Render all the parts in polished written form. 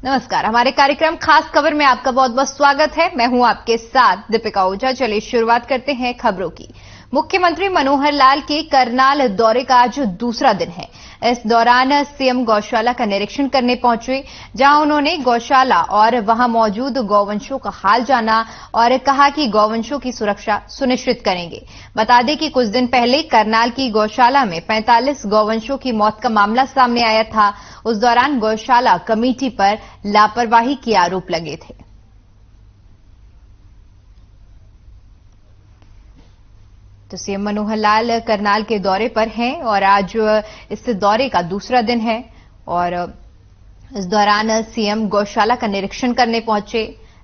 नमस्कार, हमारे कार्यक्रम खास खबर में आपका बहुत बहुत स्वागत है। मैं हूं आपके साथ दीपिका ओझा। चलिए शुरुआत करते हैं खबरों की। मुख्यमंत्री मनोहर लाल के करनाल दौरे का आज दूसरा दिन है। इस दौरान सीएम गौशाला का निरीक्षण करने पहुंचे, जहां उन्होंने गौशाला और वहां मौजूद गौवंशों का हाल जाना और कहा कि गौवंशों की सुरक्षा सुनिश्चित करेंगे। बता दें कि कुछ दिन पहले करनाल की गौशाला में 45 गौवंशों की मौत का मामला सामने आया था। उस दौरान गौशाला कमेटी पर लापरवाही के आरोप लगे थे। तो सीएम मनोहर लाल करनाल के दौरे पर हैं और आज इस दौरे का दूसरा दिन है और इस दौरान सीएम गौशाला का निरीक्षण करने पहुंचे,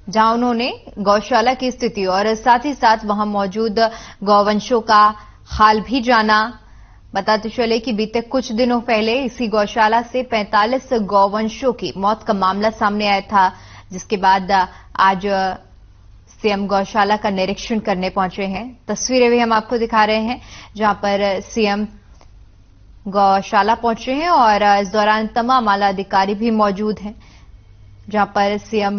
जहां उन्होंने गौशाला की स्थिति और साथ ही साथ वहां मौजूद गौवंशों का हाल भी जाना। बताते चले कि बीते कुछ दिनों पहले इसी गौशाला से 45 गौवंशों की मौत का मामला सामने आया था, जिसके बाद आज सीएम गौशाला का निरीक्षण करने पहुंचे हैं। तस्वीरें भी हम आपको दिखा रहे हैं, जहां पर सीएम गौशाला पहुंचे हैं और इस दौरान तमाम आला अधिकारी भी मौजूद हैं, जहां पर सीएम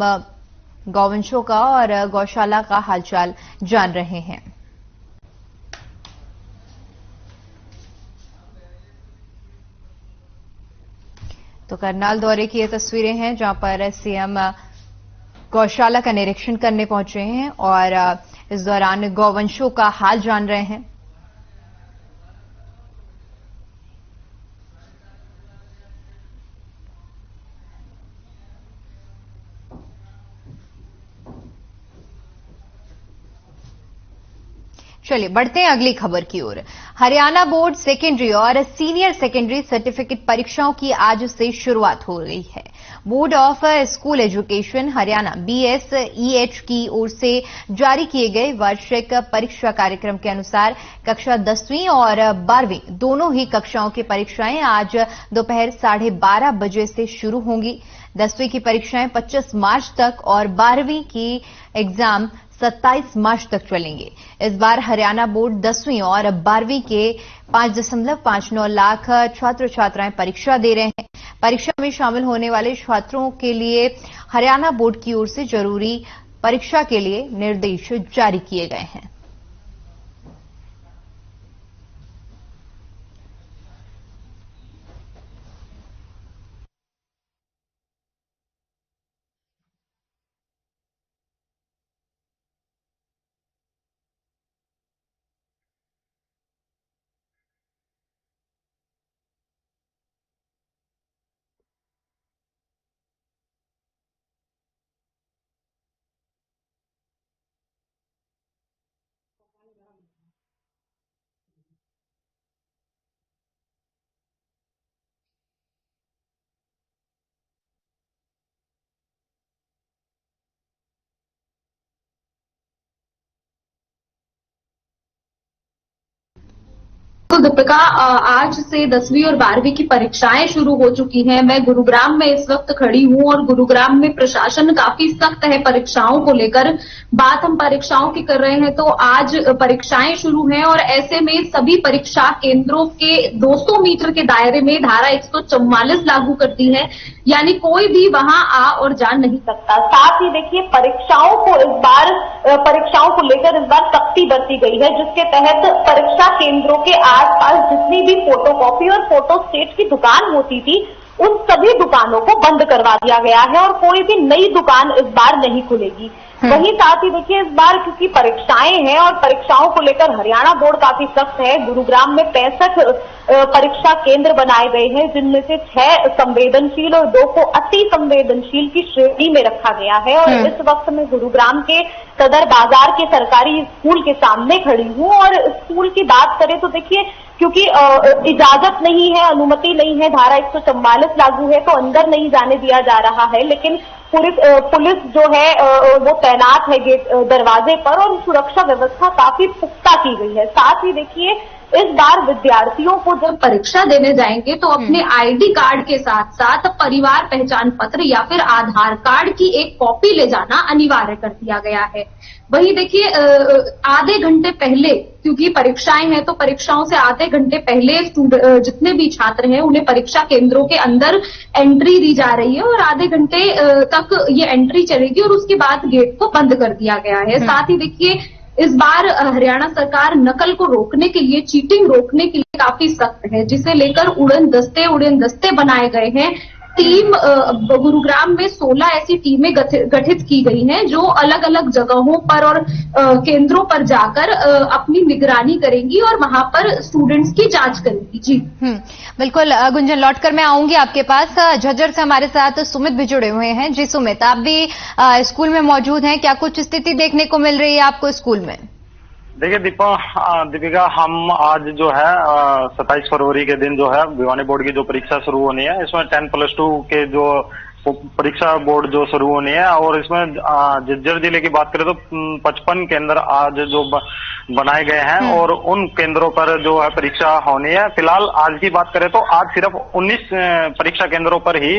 गौवंशों का और गौशाला का हालचाल जान रहे हैं। तो करनाल दौरे की ये तस्वीरें हैं, जहां पर सीएम गौशाला का निरीक्षण करने पहुंचे हैं और इस दौरान गौवंशों का हाल जान रहे हैं। चलिए बढ़ते हैं अगली खबर की ओर। हरियाणा बोर्ड सेकेंडरी और सीनियर सेकेंडरी सर्टिफिकेट परीक्षाओं की आज से शुरुआत हो गई है। Board of school education Haryana BSEH की ओर से जारी किए गए वार्षिक परीक्षा कार्यक्रम के अनुसार कक्षा 10वीं और 12वीं दोनों ही कक्षाओं की परीक्षाएं आज दोपहर 12:30 बजे से शुरू होंगी। 10वीं की परीक्षाएं 25 मार्च तक और 12वीं की एग्जाम 27 मार्च तक चलेंगे। इस बार हरियाणा बोर्ड 10वीं और 12वीं के 5.59 लाख छात्र छात्राएं परीक्षा दे रहे हैं। परीक्षा में शामिल होने वाले छात्रों के लिए हरियाणा बोर्ड की ओर से जरूरी परीक्षा के लिए निर्देश जारी किए गए हैं। तो दीपिका, आज से 10वीं और 12वीं की परीक्षाएं शुरू हो चुकी हैं। मैं गुरुग्राम में इस वक्त खड़ी हूं और गुरुग्राम में प्रशासन काफी सख्त है परीक्षाओं को लेकर। बात हम परीक्षाओं की कर रहे हैं तो आज परीक्षाएं शुरू हैं और ऐसे में सभी परीक्षा केंद्रों के 200 मीटर के दायरे में धारा 144 लागू करती है, यानी कोई भी वहां आ और जा नहीं सकता। साथ ही देखिए परीक्षाओं को लेकर इस बार सख्ती बरती गई है, जिसके तहत परीक्षा केंद्रों के आसपास जितनी भी फोटोकॉपी और फोटोस्टेट की दुकान होती थी, उन सभी दुकानों को बंद करवा दिया गया है और कोई भी नई दुकान इस बार नहीं खुलेगी। वहीं साथ ही देखिए इस बार क्योंकि परीक्षाएं हैं और परीक्षाओं को लेकर हरियाणा बोर्ड काफी सख्त है। गुरुग्राम में 65 परीक्षा केंद्र बनाए गए हैं, जिनमें से 6 संवेदनशील और 2 को अति संवेदनशील की श्रेणी में रखा गया है। और इस वक्त मैं गुरुग्राम के सदर बाजार के सरकारी स्कूल के सामने खड़ी हूं और स्कूल की बात करें तो देखिए क्योंकि इजाजत नहीं है, अनुमति नहीं है, धारा 144 लागू है, तो अंदर नहीं जाने दिया जा रहा है। लेकिन पुलिस जो है वो तैनात है गेट दरवाजे पर और सुरक्षा व्यवस्था काफी पुख्ता की गई है। साथ ही देखिए इस बार विद्यार्थियों को जब परीक्षा देने जाएंगे तो अपने आईडी कार्ड के साथ साथ परिवार पहचान पत्र या फिर आधार कार्ड की एक कॉपी ले जाना अनिवार्य कर दिया गया है। वहीं देखिए आधे घंटे पहले, क्योंकि परीक्षाएं हैं तो परीक्षाओं से आधे घंटे पहले जितने भी छात्र हैं उन्हें परीक्षा केंद्रों के अंदर एंट्री दी जा रही है और आधे घंटे तक ये एंट्री चलेगी और उसके बाद गेट को बंद कर दिया गया है। साथ ही देखिए इस बार हरियाणा सरकार नकल को रोकने के लिए, चीटिंग रोकने के लिए काफी सख्त है, जिसे लेकर उड़न दस्ते बनाए गए हैं। टीम गुरुग्राम में 16 ऐसी टीमें गठित की गई हैं जो अलग अलग जगहों पर और केंद्रों पर जाकर अपनी निगरानी करेंगी और वहां पर स्टूडेंट्स की जांच करेंगी। जी बिल्कुल गुंजन, लौटकर मैं आऊंगी आपके पास। झज्जर से हमारे साथ सुमित भी जुड़े हुए हैं। जी सुमित, आप भी स्कूल में मौजूद हैं, क्या कुछ स्थिति देखने को मिल रही है आपको स्कूल में? देखिए दीपिका, हम आज जो है 27 फरवरी के दिन जो है भिवानी बोर्ड की जो परीक्षा शुरू होनी है, इसमें 10+2 के जो परीक्षा बोर्ड जो शुरू होनी है और इसमें झज्जर जिले की बात करें तो 55 केंद्र आज जो बनाए गए हैं और उन केंद्रों पर जो है परीक्षा होनी है। फिलहाल आज की बात करें तो आज सिर्फ 19 परीक्षा केंद्रों पर ही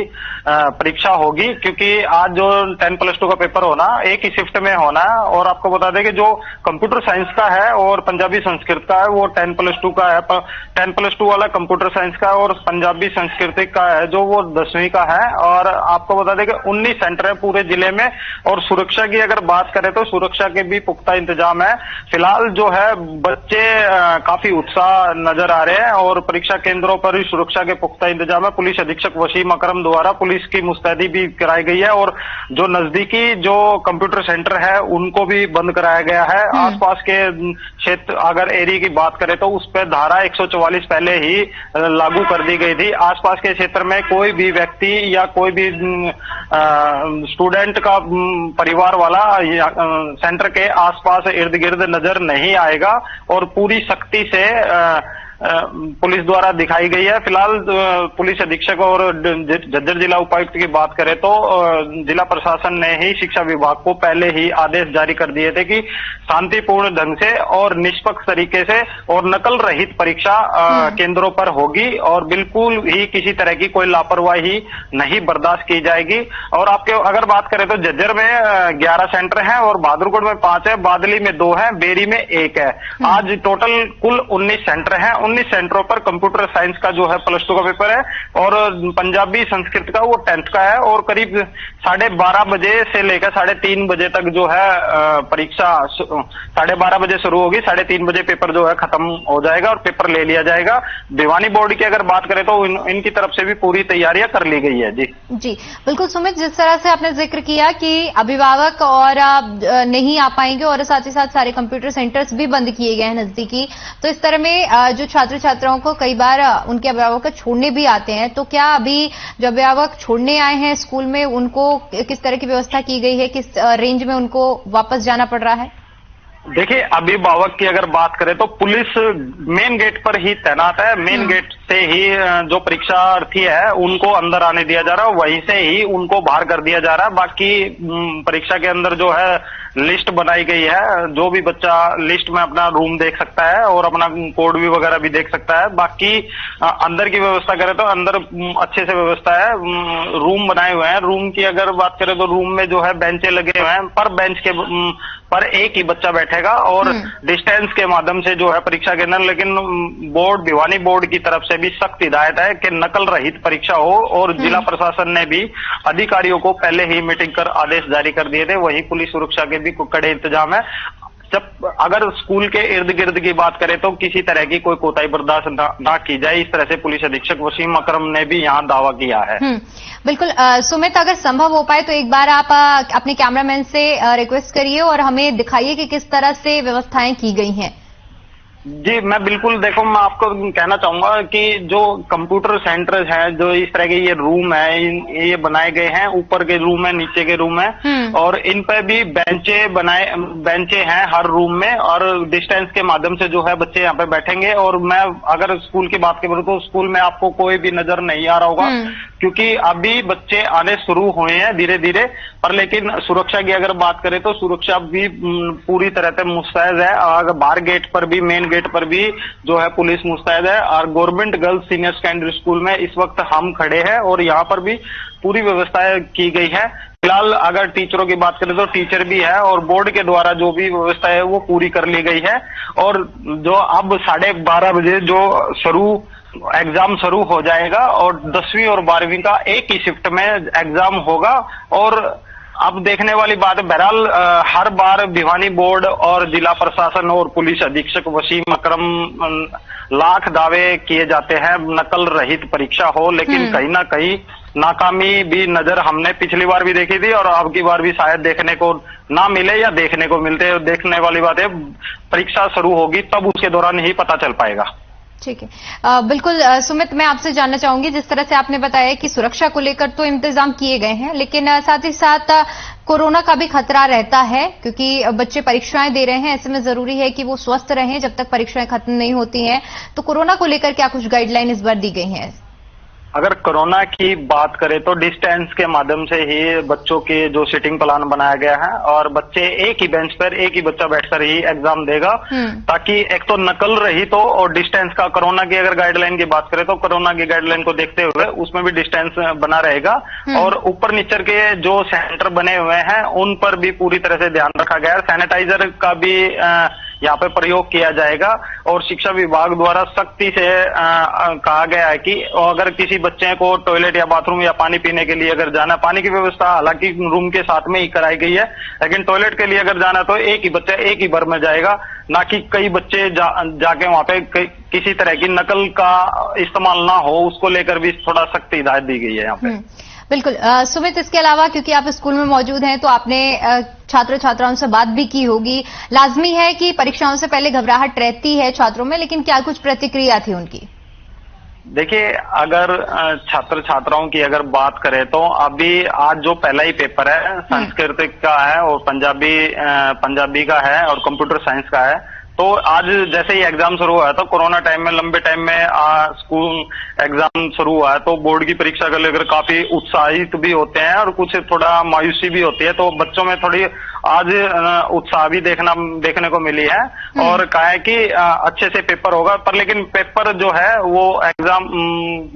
परीक्षा होगी, क्योंकि आज जो 10+2 का पेपर होना एक ही शिफ्ट में होना है। और आपको बता दें कि जो कंप्यूटर साइंस का है और पंजाबी संस्कृत का है वो 10+2 का है। 10+2 वाला कंप्यूटर साइंस का और पंजाबी संस्कृत का है जो वो 10वीं का है। और आपको बता दें कि 19 सेंटर है पूरे जिले में। और सुरक्षा की अगर बात करें तो सुरक्षा के भी पुख्ता इंतजाम है। फिलहाल जो है बच्चे काफी उत्साह नजर आ रहे हैं और परीक्षा केंद्रों पर भी सुरक्षा के पुख्ता इंतजाम है। पुलिस अधीक्षक वसीम अकरम द्वारा पुलिस की मुस्तैदी भी कराई गई है और जो नजदीकी जो कंप्यूटर सेंटर है उनको भी बंद कराया गया है। आसपास के क्षेत्र अगर एरिया की बात करें तो उस पर धारा 144 पहले ही लागू कर दी गई थी। आसपास के क्षेत्र में कोई भी व्यक्ति या कोई भी स्टूडेंट का परिवार वाला सेंटर के आसपास इर्द गिर्द नजर नहीं आएगा और पूरी सख्ती से पुलिस द्वारा दिखाई गई है। फिलहाल पुलिस अधीक्षक और झज्जर जिला उपायुक्त की बात करें तो जिला प्रशासन ने ही शिक्षा विभाग को पहले ही आदेश जारी कर दिए थे कि शांतिपूर्ण ढंग से और निष्पक्ष तरीके से और नकल रहित परीक्षा केंद्रों पर होगी और बिल्कुल ही किसी तरह की कोई लापरवाही नहीं बर्दाश्त की जाएगी। और आपके अगर बात करें तो झज्जर में 11 सेंटर हैं और बहादुरगढ़ में 5 है, बादली में 2 है, बेरी में 1 है। आज टोटल कुल 19 सेंटर हैं। 19 सेंटरों पर कंप्यूटर साइंस का जो है +2 का पेपर है और पंजाबी संस्कृत का वो 10th का है। और करीब 12:30 बजे से लेकर 3:30 बजे तक जो है परीक्षा 12:30 बजे शुरू होगी, 3:30 बजे पेपर जो है खत्म हो जाएगा और पेपर ले लिया जाएगा। भिवानी बोर्ड की अगर बात करें तो इनकी तरफ से भी पूरी तैयारियां कर ली गई है। जी बिल्कुल सुमित, जिस तरह से आपने जिक्र किया कि अभिभावक और नहीं आ पाएंगे और साथ ही साथ सारे कंप्यूटर सेंटर्स भी बंद किए गए हैं नजदीकी, तो इस तरह में जो छात्र छात्राओं को कई बार उनके अभिभावक छोड़ने भी आते हैं, तो क्या अभी जो अभिभावक छोड़ने आए हैं स्कूल में उनको किस तरह की व्यवस्था की गई है, किस रेंज में उनको वापस जाना पड़ रहा है? देखिए अभिभावक की अगर बात करें तो पुलिस मेन गेट पर ही तैनात है। मेन गेट से ही जो परीक्षार्थी है उनको अंदर आने दिया जा रहा है, वहीं से ही उनको बाहर कर दिया जा रहा है। बाकी परीक्षा के अंदर जो है लिस्ट बनाई गई है, जो भी बच्चा लिस्ट में अपना रूम देख सकता है और अपना कोड भी वगैरह भी देख सकता है। बाकी अंदर की व्यवस्था करें तो अंदर अच्छे से व्यवस्था है, रूम बनाए हुए हैं। रूम की अगर बात करें तो रूम में जो है बेंचें लगे हुए हैं, पर बेंच के पर एक ही बच्चा बैठेगा और डिस्टेंस के माध्यम से जो है परीक्षा के अंदर। लेकिन भिवानी बोर्ड की तरफ से भी सख्त हिदायत है कि नकल रहित परीक्षा हो और जिला प्रशासन ने भी अधिकारियों को पहले ही मीटिंग कर आदेश जारी कर दिए थे। वहीं पुलिस सुरक्षा के भी कड़े इंतजाम है। जब अगर स्कूल के इर्द गिर्द की बात करें तो किसी तरह की कोई कोताही बर्दाश्त ना की जाए, इस तरह से पुलिस अधीक्षक वसीम अकरम ने भी यहाँ दावा किया है। बिल्कुल सुमित, अगर संभव हो पाए तो एक बार आप अपने कैमरामैन से रिक्वेस्ट करिए और हमें दिखाइए कि किस तरह से व्यवस्थाएं की गई हैं। जी मैं बिल्कुल, देखो मैं आपको कहना चाहूंगा कि जो कंप्यूटर सेंटर हैं, जो इस तरह के ये रूम है, ये बनाए गए हैं, ऊपर के रूम है, नीचे के रूम है और इन पे भी बेंचे हैं हर रूम में और डिस्टेंस के माध्यम से जो है बच्चे यहाँ पे बैठेंगे। और मैं अगर स्कूल की बात करूं तो स्कूल में आपको कोई भी नजर नहीं आ रहा होगा, क्योंकि अभी बच्चे आने शुरू हुए हैं धीरे धीरे। पर लेकिन सुरक्षा की अगर बात करें तो सुरक्षा भी पूरी तरह से मुस्तैद है। अगर बाहर गेट पर भी, मेन गेट गेट पर भी जो है पुलिस मुस्तैद है। और government girls senior secondary school में इस वक्त हम खड़े हैं और यहाँ पर भी पूरी व्यवस्थाएं की गई है। फिलहाल अगर टीचरों की बात करें तो टीचर भी है और बोर्ड के द्वारा जो भी व्यवस्था है वो पूरी कर ली गई है। और जो अब 12:30 बजे जो एग्जाम शुरू हो जाएगा और 10वीं और 12वीं का एक ही शिफ्ट में एग्जाम होगा। और अब देखने वाली बात है, बहरहाल हर बार भिवानी बोर्ड और जिला प्रशासन और पुलिस अधीक्षक वसीम अकरम लाख दावे किए जाते हैं नकल रहित परीक्षा हो, लेकिन कहीं ना कहीं नाकामी भी नजर हमने पिछली बार भी देखी थी और अब की बार भी शायद देखने को ना मिले या देखने को मिलते। देखने वाली बात है, परीक्षा शुरू होगी तब उसके दौरान ही पता चल पाएगा। ठीक है, बिल्कुल सुमित, मैं आपसे जानना चाहूंगी, जिस तरह से आपने बताया कि सुरक्षा को लेकर तो इंतजाम किए गए हैं, लेकिन साथ ही साथ कोरोना का भी खतरा रहता है क्योंकि बच्चे परीक्षाएं दे रहे हैं। ऐसे में जरूरी है कि वो स्वस्थ रहें जब तक परीक्षाएं खत्म नहीं होती हैं। तो कोरोना को लेकर क्या कुछ गाइडलाइन इस बार दी गई हैं? अगर कोरोना की बात करें तो डिस्टेंस के माध्यम से ही बच्चों के जो सिटिंग प्लान बनाया गया है और बच्चे एक ही बेंच पर एक ही बच्चा बैठकर ही एग्जाम देगा, ताकि एक तो नकल रहित हो और डिस्टेंस का। कोरोना की अगर गाइडलाइन की बात करें तो कोरोना की गाइडलाइन को देखते हुए उसमें भी डिस्टेंस बना रहेगा। और ऊपर नीचे के जो सेंटर बने हुए हैं उन पर भी पूरी तरह से ध्यान रखा गया है। सैनिटाइजर का भी यहाँ पे प्रयोग किया जाएगा और शिक्षा विभाग द्वारा सख्ती से कहा गया है कि अगर किसी बच्चे को टॉयलेट या बाथरूम या पानी पीने के लिए अगर जाना, पानी की व्यवस्था हालांकि रूम के साथ में ही कराई गई है, लेकिन टॉयलेट के लिए अगर जाना तो एक ही बच्चा एक ही बार में जाएगा, ना कि कई बच्चे जाके वहां पे किसी तरह की नकल का इस्तेमाल ना हो। उसको लेकर भी थोड़ा सख्त हिदायत दी गई है यहाँ पे। बिल्कुल सुमित, इसके अलावा क्योंकि आप स्कूल में मौजूद हैं तो आपने छात्र छात्राओं से बात भी की होगी। लाजमी है कि परीक्षाओं से पहले घबराहट रहती है छात्रों में, लेकिन क्या कुछ प्रतिक्रिया थी उनकी? देखिए, अगर छात्र छात्राओं की अगर बात करें तो अभी आज जो पहला ही पेपर है संस्कृत का है और पंजाबी का है और कंप्यूटर साइंस का है। तो आज जैसे ही एग्जाम शुरू हुआ है तो कोरोना टाइम में लंबे टाइम में स्कूल एग्जाम शुरू हुआ है तो बोर्ड की परीक्षा को लेकर काफी उत्साहित भी होते हैं और कुछ थोड़ा मायूसी भी होती है। तो बच्चों में थोड़ी आज उत्साह भी देखने को मिली है और कहा है कि अच्छे से पेपर होगा। पर लेकिन पेपर जो है वो एग्जाम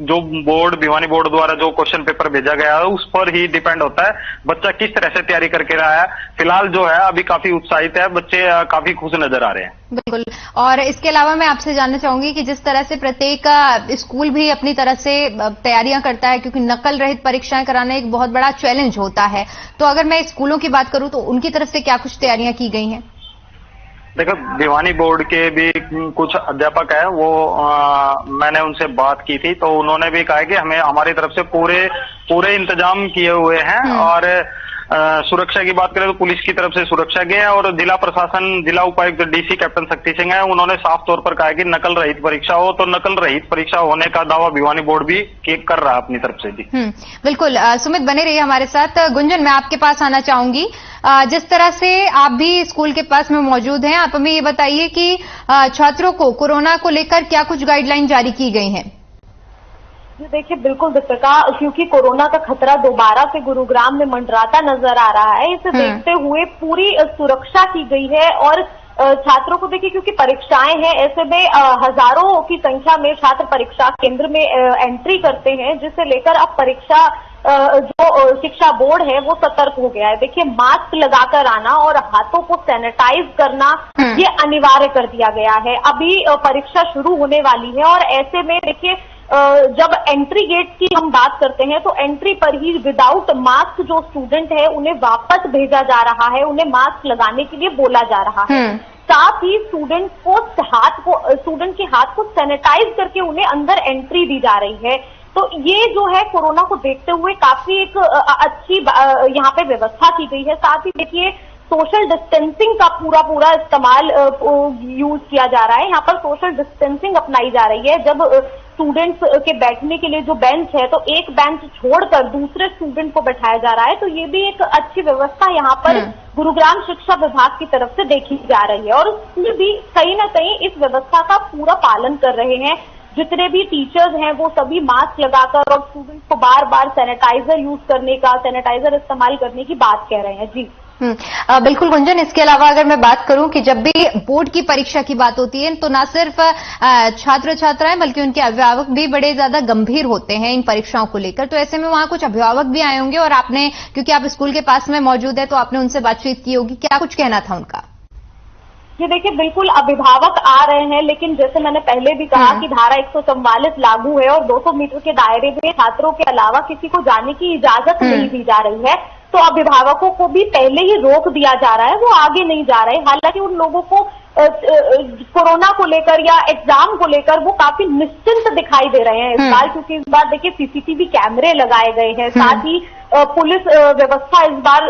जो बोर्ड भिवानी बोर्ड द्वारा जो क्वेश्चन पेपर भेजा गया है उस पर ही डिपेंड होता है बच्चा किस तरह से तैयारी करके रहा है। फिलहाल जो है अभी काफी उत्साहित है, बच्चे काफी खुश नजर आ रहे हैं। बिल्कुल, और इसके अलावा मैं आपसे जानना चाहूंगी कि जिस तरह से प्रत्येक स्कूल भी अपनी तरह से तैयारियां करता है, क्योंकि नकल रहित परीक्षाएं कराना एक बहुत बड़ा चैलेंज होता है, तो अगर मैं स्कूलों की बात करूं तो उनकी तरफ से क्या कुछ तैयारियां की गई हैं? देखो, भिवानी बोर्ड के भी कुछ अध्यापक है, वो मैंने उनसे बात की थी तो उन्होंने भी कहा कि हमें हमारी तरफ से पूरे इंतजाम किए हुए हैं। और सुरक्षा की बात करें तो पुलिस की तरफ से सुरक्षा के है और जिला प्रशासन, जिला उपायुक्त डीसी कैप्टन शक्ति सिंह है, उन्होंने साफ तौर पर कहा है कि नकल रहित परीक्षा हो। तो नकल रहित परीक्षा होने का दावा भिवानी बोर्ड भी कर रहा है अपनी तरफ से भी। बिल्कुल, सुमित बने रहिए हमारे साथ। गुंजन, मैं आपके पास आना चाहूंगी। जिस तरह से आप भी स्कूल के पास में मौजूद हैं, आप हमें ये बताइए कि छात्रों को कोरोना को लेकर क्या कुछ गाइडलाइन जारी की गई हैं? देखिए, बिल्कुल दीपिका, क्योंकि कोरोना का खतरा दोबारा से गुरुग्राम में मंडराता नजर आ रहा है, इसे देखते हुए पूरी सुरक्षा की गई है। और छात्रों को देखिए, क्योंकि परीक्षाएं हैं, ऐसे में हजारों की संख्या में छात्र परीक्षा केंद्र में एंट्री करते हैं, जिसे लेकर अब परीक्षा जो शिक्षा बोर्ड है वो सतर्क हो गया है। देखिए, मास्क लगाकर आना और हाथों को सैनिटाइज करना ये अनिवार्य कर दिया गया है। अभी परीक्षा शुरू होने वाली है और ऐसे में देखिए जब एंट्री गेट की हम बात करते हैं तो एंट्री पर ही विदाउट मास्क जो स्टूडेंट है उन्हें वापस भेजा जा रहा है, उन्हें मास्क लगाने के लिए बोला जा रहा है। साथ ही स्टूडेंट के हाथ को सैनिटाइज करके उन्हें अंदर एंट्री दी जा रही है। तो ये जो है कोरोना को देखते हुए काफी एक अच्छी यहाँ पे व्यवस्था की गई है। साथ ही देखिए, सोशल डिस्टेंसिंग का पूरा इस्तेमाल यूज किया जा रहा है। यहाँ पर सोशल डिस्टेंसिंग अपनाई जा रही है। जब स्टूडेंट्स के बैठने के लिए जो बेंच है तो एक बेंच छोड़कर दूसरे स्टूडेंट को बैठाया जा रहा है। तो ये भी एक अच्छी व्यवस्था यहाँ पर गुरुग्राम शिक्षा विभाग की तरफ से देखी जा रही है और स्कूल भी कहीं ना कहीं इस व्यवस्था का पूरा पालन कर रहे हैं। जितने भी टीचर्स हैं वो सभी मास्क लगाकर और स्टूडेंट्स को बार बार सैनिटाइजर इस्तेमाल करने की बात कह रहे हैं। जी बिल्कुल गुंजन, इसके अलावा अगर मैं बात करूं कि जब भी बोर्ड की परीक्षा की बात होती है तो ना सिर्फ छात्र छात्राएं बल्कि उनके अभिभावक भी बड़े ज्यादा गंभीर होते हैं इन परीक्षाओं को लेकर। तो ऐसे में वहां कुछ अभिभावक भी आए होंगे और आपने, क्योंकि आप स्कूल के पास में मौजूद है, तो आपने उनसे बातचीत की होगी, क्या कुछ कहना था उनका? ये देखिए, बिल्कुल अभिभावक आ रहे हैं, लेकिन जैसे मैंने पहले भी कहा कि धारा 144 लागू है और 200 मीटर के दायरे में छात्रों के अलावा किसी को जाने की इजाजत नहीं दी जा रही है। तो अभिभावकों को भी पहले ही रोक दिया जा रहा है, वो आगे नहीं जा रहे। हालांकि उन लोगों को कोरोना को लेकर या एग्जाम को लेकर वो काफी निश्चिंत दिखाई दे रहे हैं इस बार, क्योंकि इस बार देखिए सीसीटीवी कैमरे लगाए गए हैं, साथ ही पुलिस व्यवस्था इस बार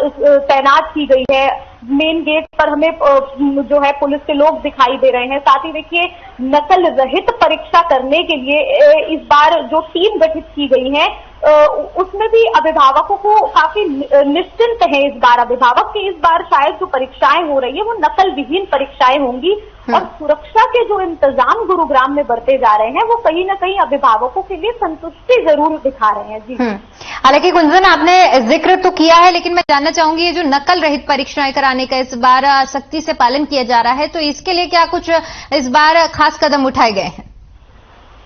तैनात की गई है। मेन गेट पर हमें जो है पुलिस के लोग दिखाई दे रहे हैं। साथ ही देखिए, नकल रहित परीक्षा करने के लिए इस बार जो टीम गठित की गई है उसमें भी अभिभावकों को काफी निश्चिंत है इस बार अभिभावक कि इस बार शायद जो परीक्षाएं हो रही है वो नकल विहीन परीक्षाएं होंगी। और सुरक्षा के जो इंतजाम गुरुग्राम में बढ़ते जा रहे हैं वो कहीं ना कहीं अभिभावकों के लिए संतुष्टि जरूर दिखा रहे हैं। जी, हालांकि गुंजन, आपने जिक्र तो किया है, लेकिन मैं जानना चाहूंगी ये जो नकल रहित परीक्षाएं कराने का इस बार सख्ती से पालन किया जा रहा है, तो इसके लिए क्या कुछ इस बार खास कदम उठाए गए हैं?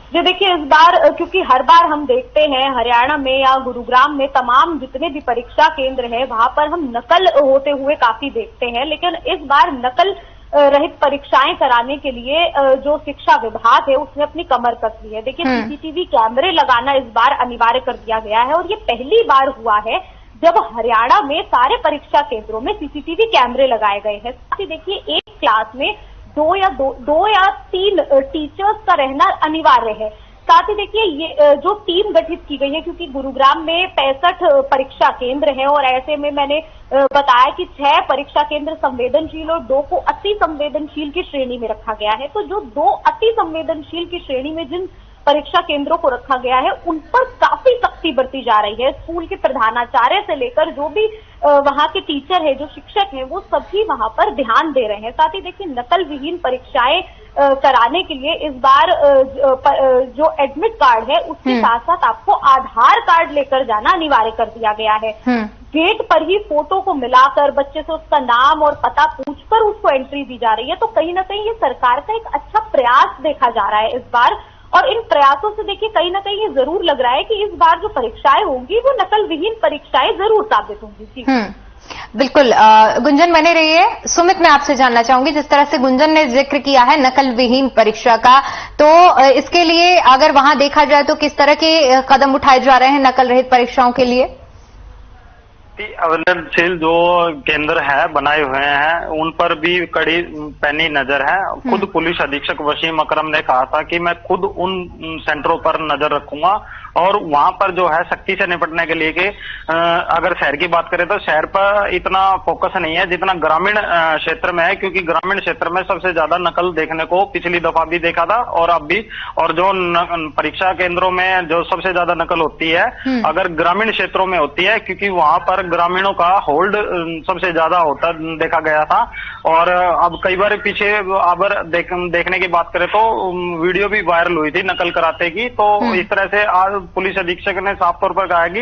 जी देखिए, इस बार क्योंकि हर बार हम देखते हैं हरियाणा में या गुरुग्राम में तमाम जितने भी परीक्षा केंद्र हैं वहां पर हम नकल होते हुए काफी देखते हैं, लेकिन इस बार नकल रहित परीक्षाएं कराने के लिए जो शिक्षा विभाग है उसने अपनी कमर कस ली है। देखिए, सीसीटीवी कैमरे लगाना इस बार अनिवार्य कर दिया गया है और ये पहली बार हुआ है जब हरियाणा में सारे परीक्षा केंद्रों में सीसीटीवी कैमरे लगाए गए हैं। साथ ही देखिए, एक क्लास में दो या तीन टीचर्स का रहना अनिवार्य है। साथ ही देखिए, ये जो टीम गठित की गई है, क्योंकि गुरुग्राम में 65 परीक्षा केंद्र हैं और ऐसे में मैंने बताया कि 6 परीक्षा केंद्र संवेदनशील और 2 को अति संवेदनशील की श्रेणी में रखा गया है। तो जो 2 अति संवेदनशील की श्रेणी में जिन परीक्षा केंद्रों को रखा गया है उन पर काफी सख्ती बरती जा रही है। स्कूल के प्रधानाचार्य से लेकर जो भी वहां के टीचर है, जो शिक्षक हैं, वो सभी वहां पर ध्यान दे रहे हैं। साथ ही देखिए, नकल विहीन परीक्षाएं कराने के लिए इस बार जो एडमिट कार्ड है उसके साथ साथ आपको आधार कार्ड लेकर जाना अनिवार्य कर दिया गया है। गेट पर ही फोटो को मिलाकर बच्चे से उसका नाम और पता पूछकर उसको एंट्री दी जा रही है। तो कहीं ना कहीं ये सरकार का एक अच्छा प्रयास देखा जा रहा है इस बार, और इन प्रयासों से देखिए कहीं ना कहीं ये जरूर लग रहा है कि इस बार जो परीक्षाएं होंगी वो नकल विहीन परीक्षाएं जरूर साबित होंगी। बिल्कुल गुंजन बने रहिए। सुमित, मैं आपसे जानना चाहूंगी, जिस तरह से गुंजन ने जिक्र किया है नकल विहीन परीक्षा का, तो इसके लिए अगर वहां देखा जाए तो किस तरह के कदम उठाए जा रहे हैं नकल रहित परीक्षाओं के लिए? अवलंबनशील जो केंद्र है बनाए हुए हैं उन पर भी कड़ी पैनी नजर है। खुद पुलिस अधीक्षक वसीम अकरम ने कहा था कि मैं खुद उन सेंटरों पर नजर रखूंगा और वहां पर जो है सख्ती से निपटने के लिए कि अगर शहर की बात करें तो शहर पर इतना फोकस नहीं है जितना ग्रामीण क्षेत्र में है, क्योंकि ग्रामीण क्षेत्र में सबसे ज्यादा नकल देखने को पिछली दफा भी देखा था और अब भी। और जो परीक्षा केंद्रों में जो सबसे ज्यादा नकल होती है अगर ग्रामीण क्षेत्रों में होती है, क्योंकि वहां पर ग्रामीणों का होल्ड सबसे ज्यादा होता देखा गया था। और अब कई बार पीछे अब देखने की बात करें तो वीडियो भी वायरल हुई थी नकल कराते की। तो इस तरह से आज पुलिस अधीक्षक ने साफ तौर पर कहा है कि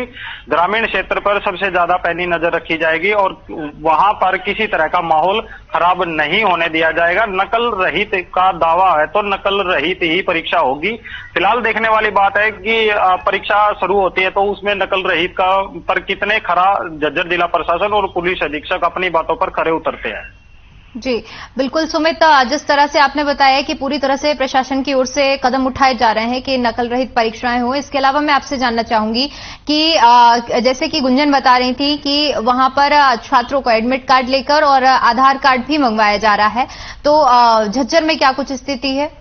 ग्रामीण क्षेत्र पर सबसे ज्यादा पैनी नजर रखी जाएगी और वहां पर किसी तरह का माहौल खराब नहीं होने दिया जाएगा। नकल रहित का दावा है तो नकल रहित ही परीक्षा होगी। फिलहाल देखने वाली बात है कि परीक्षा शुरू होती है तो उसमें नकल रहित का पर कितने खरा झज्जर जिला प्रशासन और पुलिस अधीक्षक अपनी बातों पर खरे उतरते हैं। जी बिल्कुल सुमित, जिस तरह से आपने बताया कि पूरी तरह से प्रशासन की ओर से कदम उठाए जा रहे हैं कि नकल रहित परीक्षाएं हो, इसके अलावा मैं आपसे जानना चाहूंगी कि जैसे कि गुंजन बता रही थी कि वहां पर छात्रों को एडमिट कार्ड लेकर और आधार कार्ड भी मंगवाया जा रहा है, तो झज्जर में क्या कुछ स्थिति है?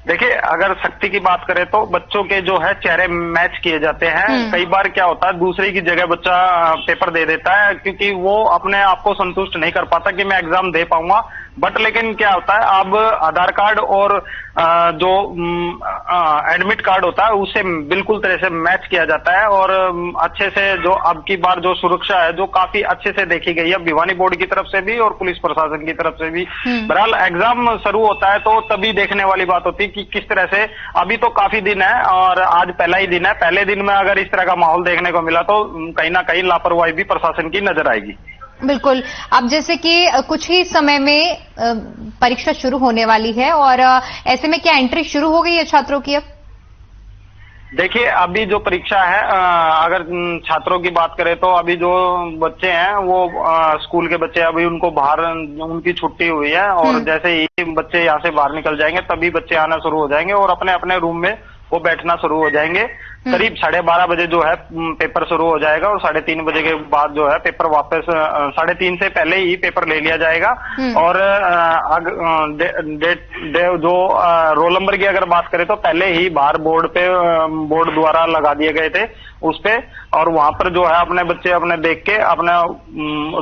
देखिए, अगर सख्ती की बात करें तो बच्चों के जो है चेहरे मैच किए जाते हैं। कई बार क्या होता है दूसरे की जगह बच्चा पेपर दे देता है क्योंकि वो अपने आप को संतुष्ट नहीं कर पाता कि मैं एग्जाम दे पाऊंगा। बट लेकिन क्या होता है अब आधार कार्ड और जो एडमिट कार्ड होता है उसे बिल्कुल तरह से मैच किया जाता है और अच्छे से जो अब की बार जो सुरक्षा है जो काफी अच्छे से देखी गई है भिवानी बोर्ड की तरफ से भी और पुलिस प्रशासन की तरफ से भी। बहरहाल एग्जाम शुरू होता है तो तभी देखने वाली बात होती है कि किस तरह से। अभी तो काफी दिन है और आज पहला ही दिन है। पहले दिन में अगर इस तरह का माहौल देखने को मिला तो कहीं ना कहीं लापरवाही भी प्रशासन की नजर आएगी। बिल्कुल। अब जैसे कि कुछ ही समय में परीक्षा शुरू होने वाली है और ऐसे में क्या एंट्री शुरू हो गई है छात्रों की अब? देखिए, अभी जो परीक्षा है, अगर छात्रों की बात करें तो अभी जो बच्चे हैं वो स्कूल के बच्चे, अभी उनको बाहर उनकी छुट्टी हुई है और जैसे ही बच्चे यहाँ से बाहर निकल जाएंगे तभी बच्चे आना शुरू हो जाएंगे और अपने अपने रूम में वो बैठना शुरू हो जाएंगे। करीब 12:30 बजे जो है पेपर शुरू हो जाएगा और 3:30 बजे के बाद जो है पेपर वापस 3:30 से पहले ही पेपर ले लिया जाएगा। और जो रोल नंबर की अगर बात करें तो पहले ही बाहर बोर्ड द्वारा लगा दिए गए थे उस पे, और वहां पर जो है अपने बच्चे अपने देख के अपने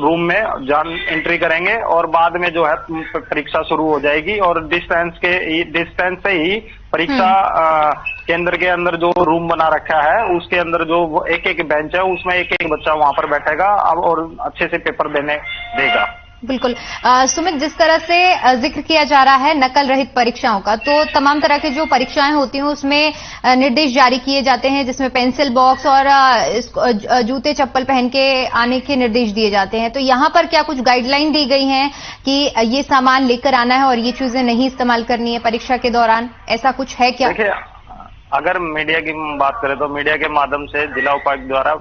रूम में एंट्री करेंगे और बाद में जो है परीक्षा शुरू हो जाएगी। और डिस्टेंस से ही परीक्षा केंद्र के अंदर जो रूम बना रखा है उसके अंदर जो एक बेंच है उसमें एक बच्चा वहां पर बैठेगा अब और अच्छे से पेपर देने देगा। बिल्कुल। सुमित, जिस तरह से जिक्र किया जा रहा है नकल रहित परीक्षाओं का, तो तमाम तरह की जो परीक्षाएं होती हैं उसमें निर्देश जारी किए जाते हैं जिसमें पेंसिल बॉक्स और जूते चप्पल पहन के आने के निर्देश दिए जाते हैं। तो यहां पर क्या कुछ गाइडलाइन दी गई हैं कि ये सामान लेकर आना है और ये चीजें नहीं इस्तेमाल करनी है परीक्षा के दौरान, ऐसा कुछ है क्या? देखिए, अगर मीडिया की बात करें तो मीडिया के माध्यम से जिला उपायुक्त द्वारा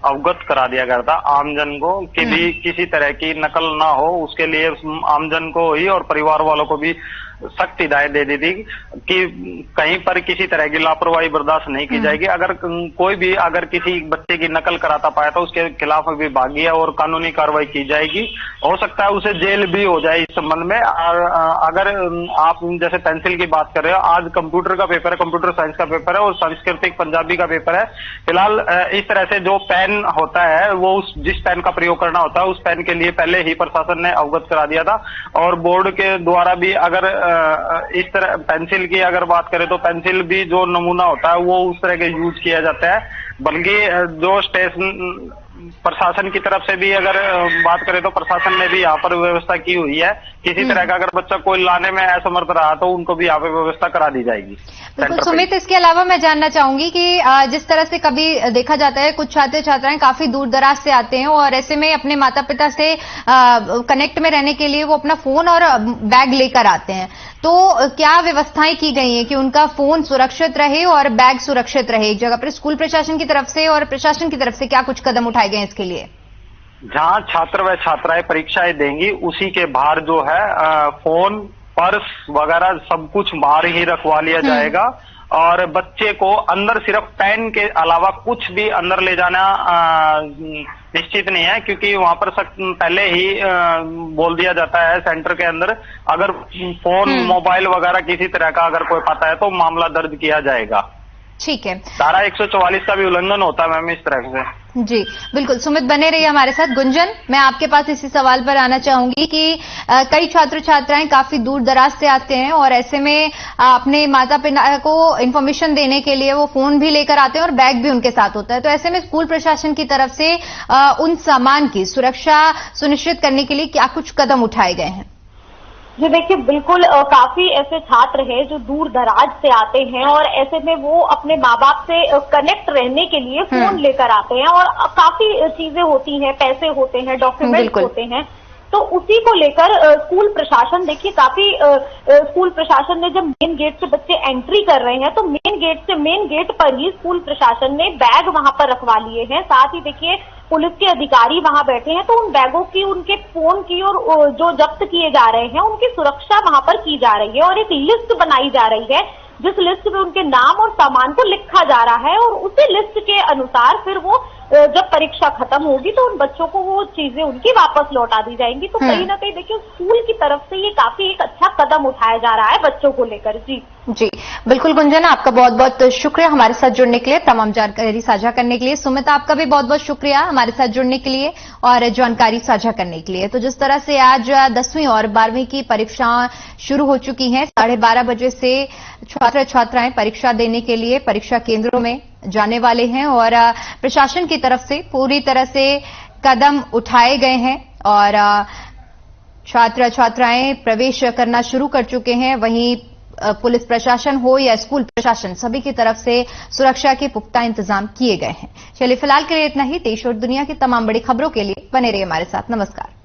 अवगत करा दिया गया था आमजन को कि भी किसी तरह की नकल ना हो, उसके लिए आमजन को ही और परिवार वालों को भी सख्त हिदायत दे दी थी कि कहीं पर किसी तरह की लापरवाही बर्दाश्त नहीं की जाएगी। अगर कोई भी अगर किसी बच्चे की नकल कराता पाया तो उसके खिलाफ विभागीय और कानूनी कार्रवाई की जाएगी। हो सकता है उसे जेल भी हो जाए इस संबंध में। अगर आप जैसे पेंसिल की बात कर रहे हो, आज कंप्यूटर का पेपर है, कंप्यूटर साइंस का पेपर है और सांस्कृतिक पंजाबी का पेपर है। फिलहाल इस तरह से जो पेन होता है वो जिस पेन का प्रयोग करना होता है उस पेन के लिए पहले ही प्रशासन ने अवगत करा दिया था। और बोर्ड के द्वारा भी अगर इस तरह पेंसिल की अगर बात करें तो पेंसिल भी जो नमूना होता है वो उस तरह के यूज किया जाता है। बल्कि जो स्टेशन प्रशासन की तरफ से भी अगर बात करें तो प्रशासन ने भी यहाँ पर व्यवस्था की हुई है। किसी तरह का अगर बच्चा कोई लाने में असमर्थ रहा तो उनको भी यहाँ पे व्यवस्था करा दी जाएगी। बिल्कुल सुमित, इसके अलावा मैं जानना चाहूंगी कि जिस तरह से कभी देखा जाता है कुछ छात्र छात्राएं काफी दूर दराज से आते हैं और ऐसे में अपने माता पिता से कनेक्ट में रहने के लिए वो अपना फोन और बैग लेकर आते हैं, तो क्या व्यवस्थाएं की गई हैं कि उनका फोन सुरक्षित रहे और बैग सुरक्षित रहे एक जगह पर? स्कूल प्रशासन की तरफ से और प्रशासन की तरफ से क्या कुछ कदम उठाए गए इसके लिए? जहां छात्र व छात्राएं परीक्षाएं देंगी उसी के बाहर जो है फोन, पर्स वगैरह सब कुछ बाहर ही रखवा लिया जाएगा। और बच्चे को अंदर सिर्फ पेन के अलावा कुछ भी अंदर ले जाना निश्चित नहीं है, क्योंकि वहां पर पहले ही बोल दिया जाता है सेंटर के अंदर अगर फोन मोबाइल वगैरह किसी तरह का अगर कोई पाता है तो मामला दर्ज किया जाएगा। ठीक है। धारा 144 का भी उल्लंघन होता है मैम इस तरह से। जी बिल्कुल। सुमित बने रहिए हमारे साथ। गुंजन, मैं आपके पास इसी सवाल पर आना चाहूंगी कि कई छात्र छात्राएं काफी दूर दराज से आते हैं और ऐसे में अपने माता पिता को इन्फॉर्मेशन देने के लिए वो फोन भी लेकर आते हैं और बैग भी उनके साथ होता है, तो ऐसे में स्कूल प्रशासन की तरफ से उन सामान की सुरक्षा सुनिश्चित करने के लिए क्या कुछ कदम उठाए गए हैं? जी देखिए, बिल्कुल काफी ऐसे छात्र हैं जो दूर दराज से आते हैं और ऐसे में वो अपने माँ बाप से कनेक्ट रहने के लिए फोन लेकर आते हैं और काफी चीजें होती हैं, पैसे होते हैं, डॉक्यूमेंट्स होते हैं, तो उसी को लेकर स्कूल प्रशासन देखिए काफी स्कूल प्रशासन ने जब मेन गेट से बच्चे एंट्री कर रहे हैं तो मेन गेट पर ही स्कूल प्रशासन ने बैग वहां पर रखवा लिए हैं। साथ ही देखिए पुलिस के अधिकारी वहां बैठे हैं, तो उन बैगों की, उनके फोन की और जो जब्त किए जा रहे हैं उनकी सुरक्षा वहां पर की जा रही है और एक लिस्ट बनाई जा रही है जिस लिस्ट में उनके नाम और सामान को लिखा जा रहा है और उसी लिस्ट के अनुसार फिर वो जब परीक्षा खत्म होगी तो उन बच्चों को वो चीजें उनकी वापस लौटा दी जाएंगी। तो कहीं ना कहीं देखिए स्कूल की तरफ से ये काफी एक अच्छा कदम उठाया जा रहा है बच्चों को लेकर। जी बिल्कुल गुंजन, आपका बहुत बहुत शुक्रिया हमारे साथ जुड़ने के लिए, तमाम जानकारी साझा करने के लिए। सुमित, आपका भी बहुत बहुत शुक्रिया हमारे साथ जुड़ने के लिए और जानकारी साझा करने के लिए। तो जिस तरह से आज 10वीं और 12वीं की परीक्षा शुरू हो चुकी हैं, 12:30 बजे से छात्र छात्राएं परीक्षा देने के लिए परीक्षा केंद्रों में जाने वाले हैं और प्रशासन की तरफ से पूरी तरह से कदम उठाए गए हैं और छात्र छात्राएं प्रवेश करना शुरू कर चुके हैं। वहीं पुलिस प्रशासन हो या स्कूल प्रशासन, सभी की तरफ से सुरक्षा के पुख्ता इंतजाम किए गए हैं। चलिए फिलहाल के लिए इतना ही। देश और दुनिया की तमाम बड़ी खबरों के लिए बने रहिए हमारे साथ। नमस्कार।